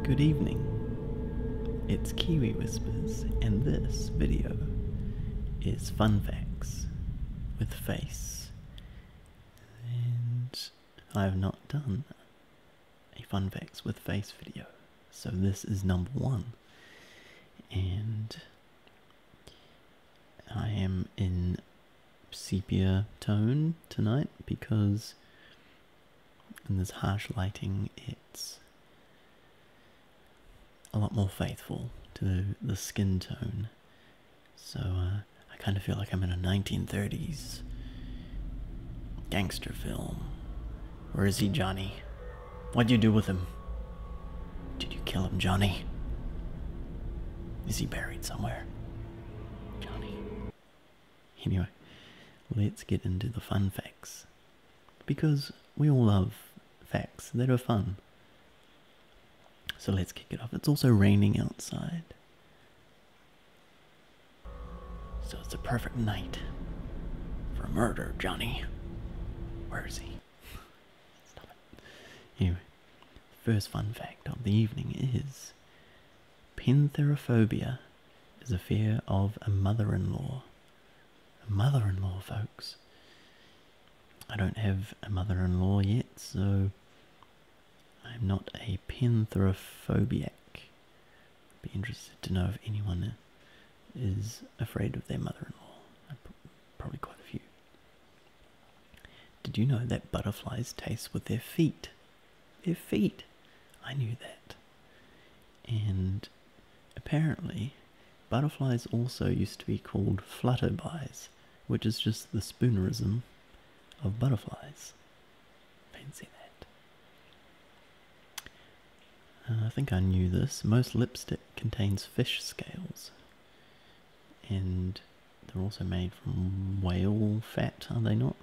Good evening, it's KiwiWhispers, and this video is Fun Facts with Face. And I have not done a Fun Facts with Face video, so this is number 1. And I am in sepia tone tonight because in this harsh lighting it's a lot more faithful to the skin tone. So I kind of feel like I'm in a 1930s gangster film. Where is he, Johnny? What'd you do with him? Did you kill him, Johnny? Is he buried somewhere? Johnny. Anyway, let's get into the fun facts. Because we all love facts that are fun. So let's kick it off. It's also raining outside. So it's a perfect night for murder, Johnny. Where is he? Stop it. Anyway, the first fun fact of the evening is pentherophobia is a fear of a mother-in-law. A mother-in-law, folks. I don't have a mother-in-law yet, so I'm not a pentherophobiac. Be interested to know if anyone is afraid of their mother-in-law. Probably quite a few. Did you know that butterflies taste with their feet? Their feet! I knew that. And apparently, butterflies also used to be called flutterbies, which is just the spoonerism of butterflies. Fancy that. I think I knew this. Most lipstick contains fish scales. And they're also made from whale fat, are they not?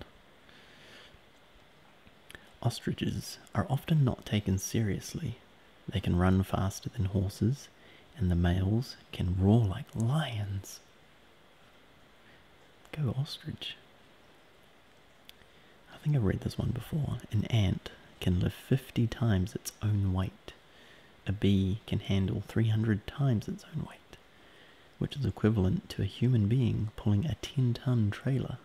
Ostriches are often not taken seriously. They can run faster than horses, and the males can roar like lions. Go ostrich. I think I've read this one before. An ant can lift 50 times its own weight. A bee can handle 300 times its own weight, which is equivalent to a human being pulling a 10-ton trailer.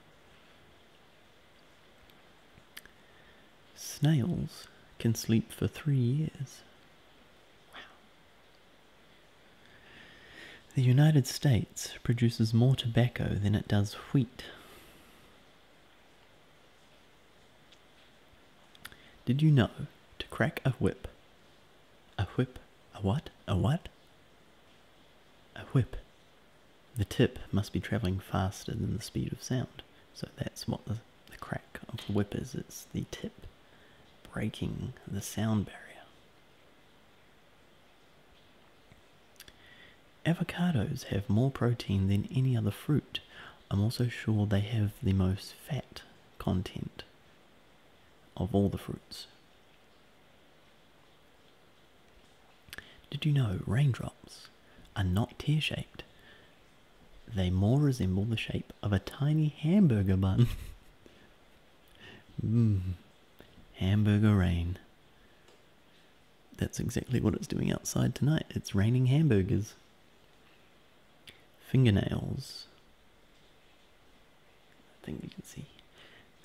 Snails can sleep for 3 years. Wow. The United States produces more tobacco than it does wheat. Did you know to crack a whip? A whip? A what? A what? A whip. The tip must be travelling faster than the speed of sound. So that's what the crack of the whip is. It's the tip breaking the sound barrier. Avocados have more protein than any other fruit. I'm also sure they have the most fat content of all the fruits. Did you know raindrops are not tear-shaped? They more resemble the shape of a tiny hamburger bun. Hamburger rain. That's exactly what it's doing outside tonight. It's raining hamburgers. Fingernails, I think you can see,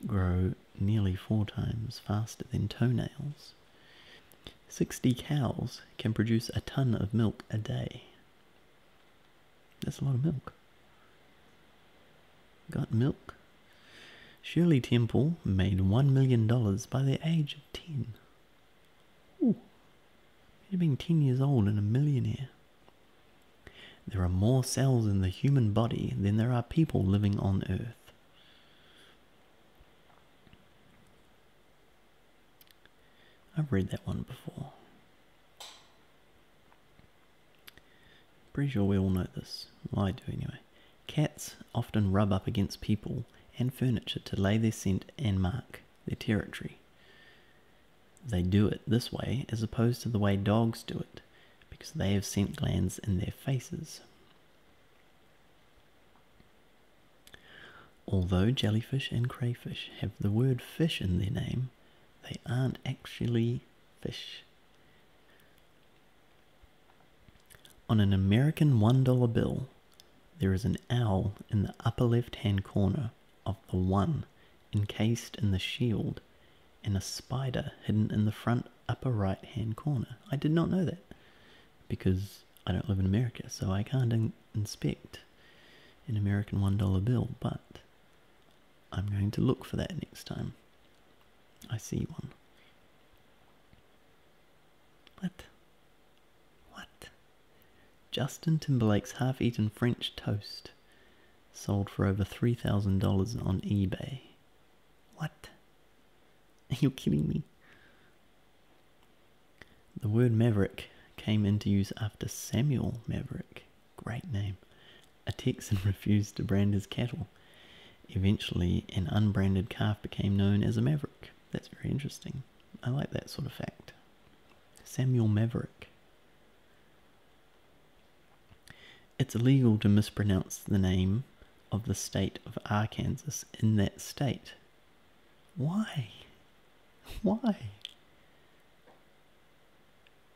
grow nearly 4 times faster than toenails. 60 cows can produce a ton of milk a day. That's a lot of milk. Got milk? Shirley Temple made $1 million by the age of 10. Ooh. Imagine being 10 years old and a millionaire. There are more cells in the human body than there are people living on Earth. I've read that one before. Pretty sure we all know this. Well, I do anyway. Cats often rub up against people and furniture to lay their scent and mark their territory. They do it this way as opposed to the way dogs do it, because they have scent glands in their faces. Although jellyfish and crayfish have the word fish in their name, they aren't actually fish. On an American $1 bill, there is an owl in the upper left-hand corner of the 1 encased in the shield and a spider hidden in the front upper right-hand corner. I did not know that because I don't live in America, so I can't inspect an American $1 bill, but I'm going to look for that next time I see one. What? Justin Timberlake's half-eaten French toast sold for over $3,000 on eBay. What? Are you kidding me? The word maverick came into use after Samuel Maverick, great name, a Texan refused to brand his cattle. Eventually, an unbranded calf became known as a maverick. That's very interesting. I like that sort of fact. Samuel Maverick. It's illegal to mispronounce the name of the state of Arkansas in that state. Why? Why?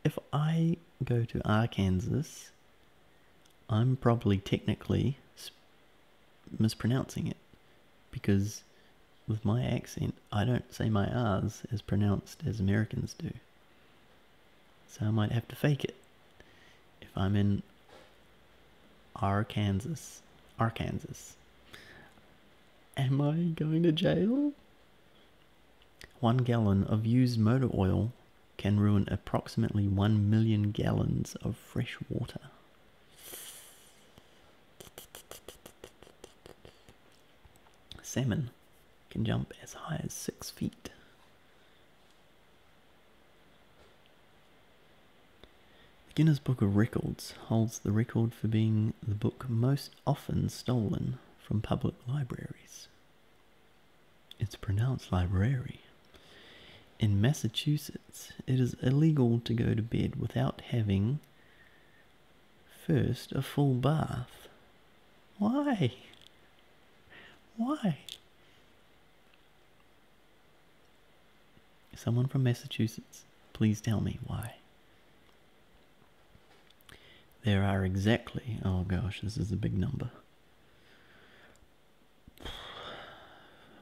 If I go to Arkansas, I'm probably technically mispronouncing it, because with my accent, I don't say my R's as pronounced as Americans do. So I might have to fake it if I'm in Arkansas. Am I going to jail? 1 gallon of used motor oil can ruin approximately 1 million gallons of fresh water. Salmon can jump as high as 6 feet. The Guinness Book of Records holds the record for being the book most often stolen from public libraries. It's pronounced library. In Massachusetts, it is illegal to go to bed without having first a full bath. Why? Why? Someone from Massachusetts, please tell me why. There are exactly, oh gosh, this is a big number.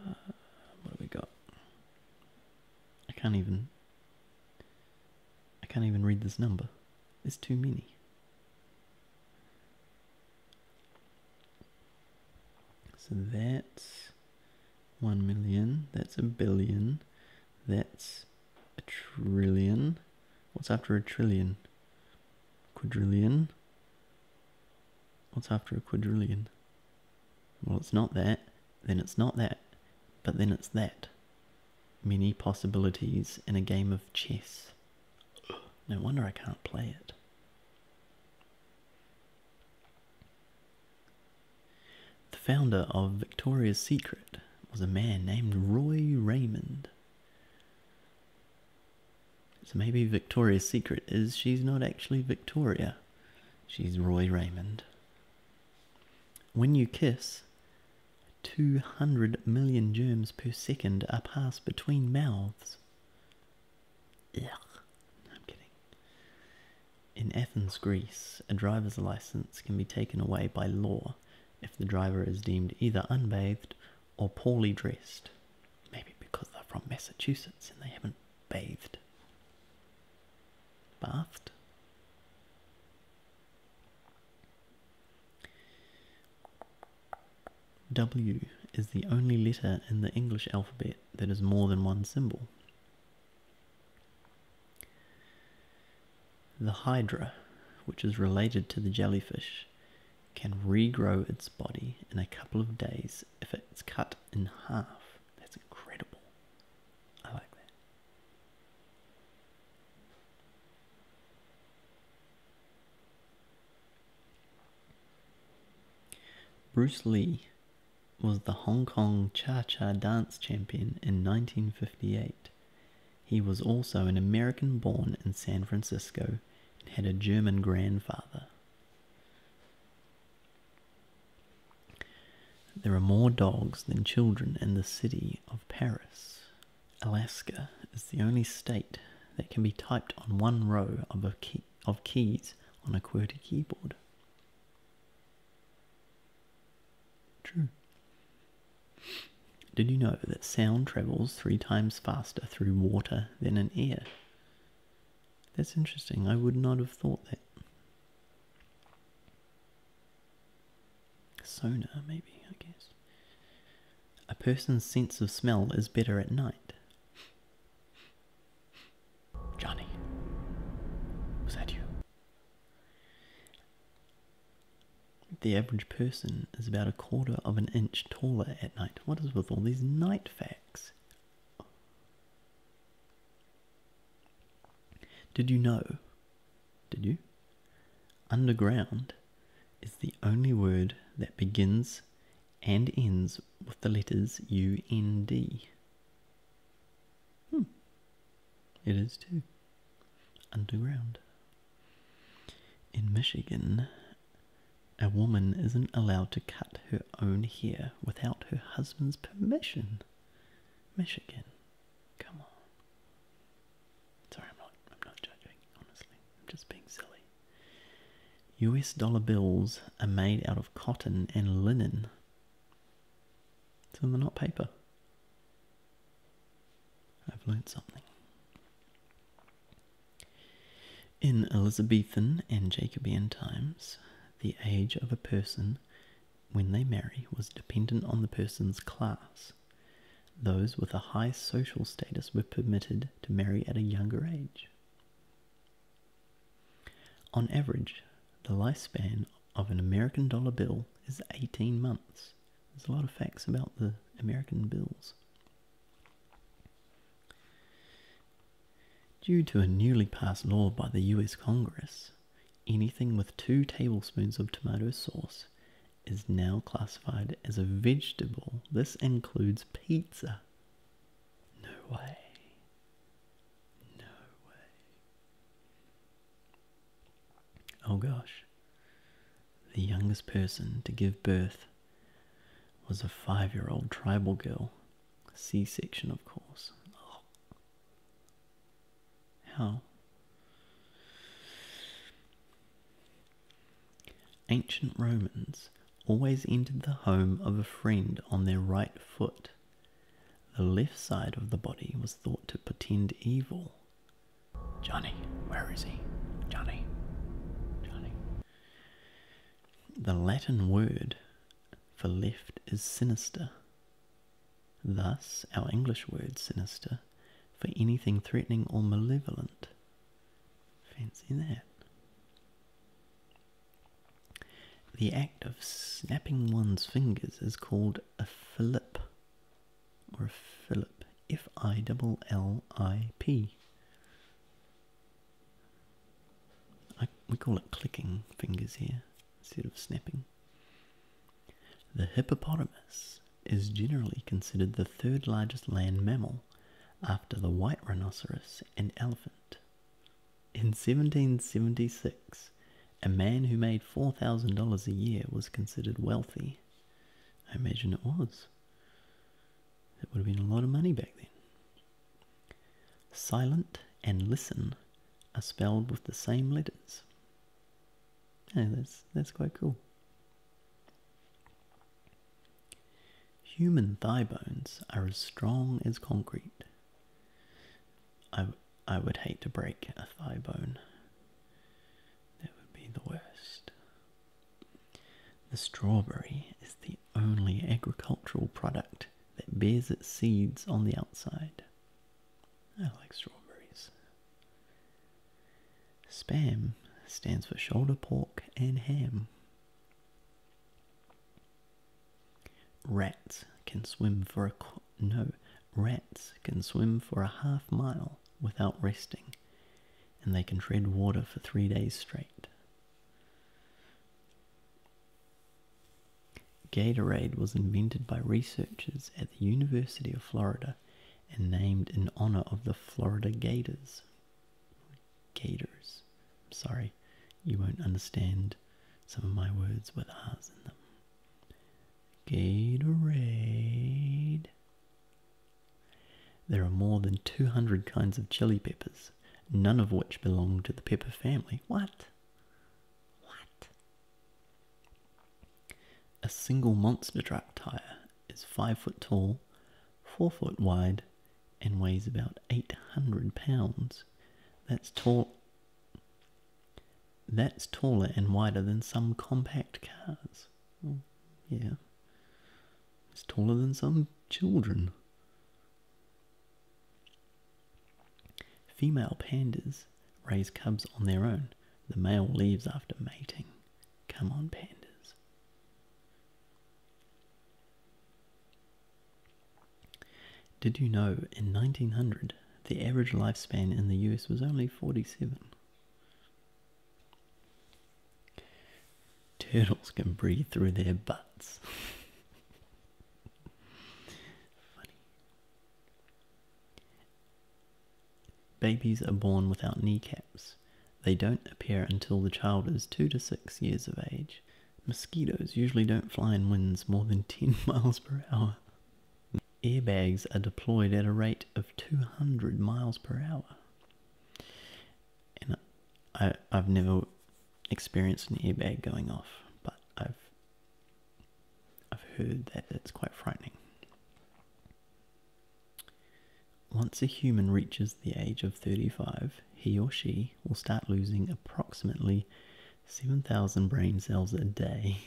What have we got? I can't even read this number. There's too many. So that's 1 million, that's a billion, that's a trillion. What's after a trillion? Quadrillion. What's after a quadrillion? Well, it's not that, then it's not that, but then it's that. Many possibilities in a game of chess. No wonder I can't play it. The founder of Victoria's Secret was a man named Roy Raymond. So maybe Victoria's Secret is she's not actually Victoria. She's Roy Raymond. When you kiss, 200 million germs per second are passed between mouths. Ugh. No, I'm kidding. In Athens, Greece, a driver's license can be taken away by law if the driver is deemed either unbathed or poorly dressed. Maybe because they're from Massachusetts and they haven't bathed. Bathed? W is the only letter in the English alphabet that is more than one symbol. The hydra, which is related to the jellyfish, can regrow its body in a couple of days if it's cut in half. That's incredible. I like that. Bruce Lee was the Hong Kong Cha-Cha dance champion in 1958. He was also an American born in San Francisco and had a German grandfather. There are more dogs than children in the city of Paris. Alaska is the only state that can be typed on one row of keys on a QWERTY keyboard. True. Did you know that sound travels 3 times faster through water than in air? That's interesting. I would not have thought that. Sonar, maybe, I guess. A person's sense of smell is better at night. Johnny, was that you? The average person is about 1/4 of an inch taller at night. What is with all these night facts? Did you know? Did you? Underground is the only word that begins and ends with the letters U-N-D. It is too. Underground. In Michigan, a woman isn't allowed to cut her own hair without her husband's permission. Michigan. Come on. Sorry, I'm not judging, honestly. I'm just being silly. US dollar bills are made out of cotton and linen. So they're not paper. I've learned something. In Elizabethan and Jacobean times, the age of a person when they marry was dependent on the person's class. Those with a high social status were permitted to marry at a younger age. On average, the lifespan of an American dollar bill is 18 months. There's a lot of facts about the American bills. Due to a newly passed law by the US Congress, anything with 2 tablespoons of tomato sauce is now classified as a vegetable. This includes pizza. No way. No way. Oh gosh. The youngest person to give birth was a 5-year-old tribal girl. C-section, of course. Oh. How? Ancient Romans always entered the home of a friend on their right foot. The left side of the body was thought to portend evil. Johnny, where is he? Johnny. Johnny. The Latin word for left is sinister. Thus, our English word sinister for anything threatening or malevolent. Fancy that. The act of snapping one's fingers is called a fillip, or a fillip, F-I-L-L-I-P. We call it clicking fingers here, instead of snapping. The hippopotamus is generally considered the 3rd largest land mammal, after the white rhinoceros and elephant. In 1776, a man who made $4,000 a year was considered wealthy. I imagine it was. That would have been a lot of money back then. Silent and listen are spelled with the same letters. Yeah, that's quite cool. Human thigh bones are as strong as concrete. I would hate to break a thigh bone. That would be the worst. The strawberry is the only agricultural product that bears its seeds on the outside. I like strawberries. Spam stands for shoulder pork and ham. Rats can swim for a half mile without resting, and they can tread water for 3 days straight. Gatorade was invented by researchers at the University of Florida and named in honor of the Florida Gators. Gators. Sorry, you won't understand some of my words with R's in them. Gatorade. There are more than 200 kinds of chili peppers, none of which belong to the pepper family. What? A single monster truck tire is 5 foot tall, 4 foot wide, and weighs about 800 pounds. That's taller and wider than some compact cars. Oh, yeah. It's taller than some children. Female pandas raise cubs on their own. The male leaves after mating. Come on, pandas. Did you know in 1900 the average lifespan in the US was only 47? Turtles can breathe through their butts. Funny. Babies are born without kneecaps. They don't appear until the child is 2 to 6 years of age. Mosquitoes usually don't fly in winds more than 10 miles per hour. Airbags are deployed at a rate of 200 miles per hour. And I've never experienced an airbag going off, but I've heard that it's quite frightening. Once a human reaches the age of 35, he or she will start losing approximately 7,000 brain cells a day.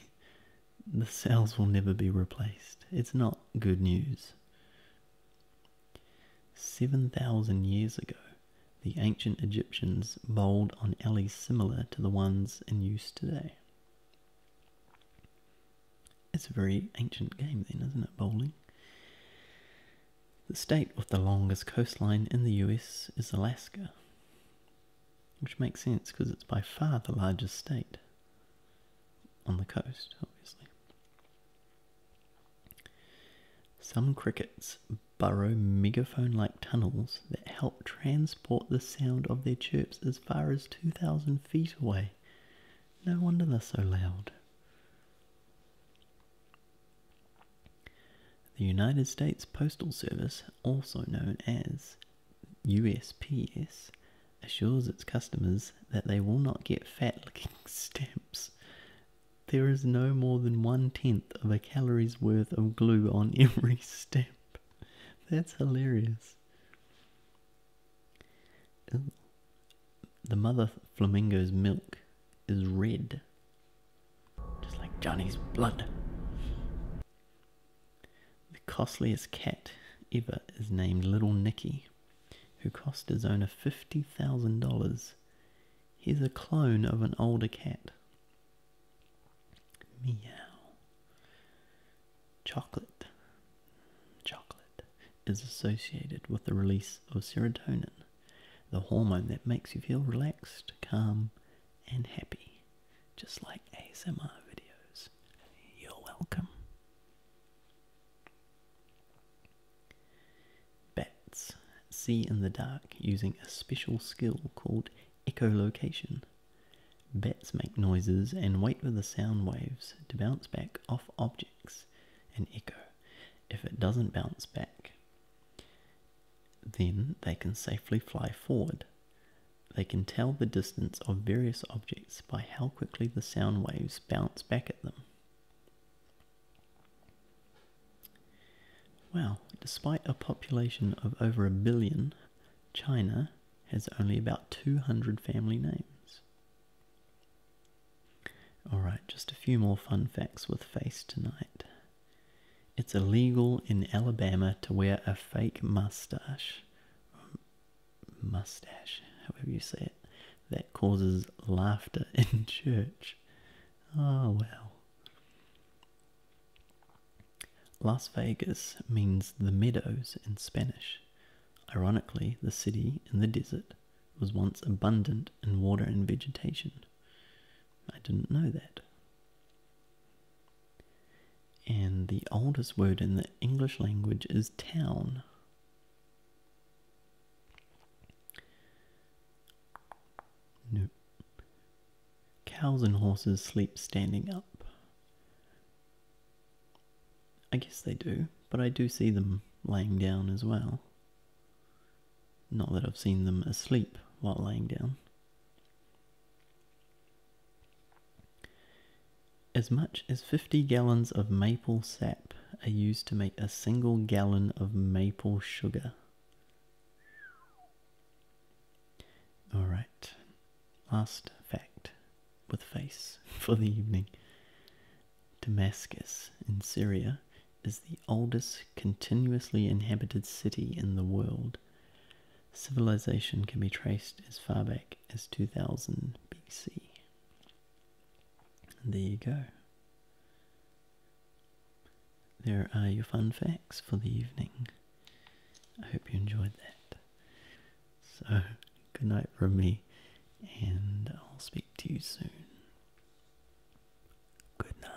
The cells will never be replaced. It's not good news. 7,000 years ago, the ancient Egyptians bowled on alleys similar to the ones in use today. It's a very ancient game then, isn't it, bowling? The state with the longest coastline in the US is Alaska, which makes sense because it's by far the largest state on the coast, obviously. Some crickets burrow megaphone-like tunnels that help transport the sound of their chirps as far as 2,000 feet away. No wonder they're so loud. The United States Postal Service, also known as USPS, assures its customers that they will not get fat-looking stamps. There is no more than 1/10 of a calorie's worth of glue on every stamp. That's hilarious. Ooh. The mother flamingo's milk is red, just like Johnny's blood. The costliest cat ever is named Little Nicky, who cost his owner $50,000. He's a clone of an older cat. Meow. Chocolate is associated with the release of serotonin, the hormone that makes you feel relaxed, calm, and happy, just like ASMR videos. You're welcome. Bats see in the dark using a special skill called echolocation. Bats make noises and wait for the sound waves to bounce back off objects and echo. If it doesn't bounce back, then they can safely fly forward. They can tell the distance of various objects by how quickly the sound waves bounce back at them. Wow, despite a population of over 1 billion, China has only about 200 family names. Alright, just a few more fun facts with face tonight. It's illegal in Alabama to wear a fake mustache, however you say it, that causes laughter in church. Oh well. Las Vegas means the meadows in Spanish. Ironically, the city in the desert was once abundant in water and vegetation. I didn't know that. And the oldest word in the English language is town. Nope. Cows and horses sleep standing up. I guess they do, but I do see them laying down as well. Not that I've seen them asleep while laying down. As much as 50 gallons of maple sap are used to make a single gallon of maple sugar. Alright, last fact with face for the evening. Damascus in Syria is the oldest continuously inhabited city in the world. Civilization can be traced as far back as 2000 BC. And there you go. There are your fun facts for the evening. I hope you enjoyed that. So, good night from me, and I'll speak to you soon. Good night.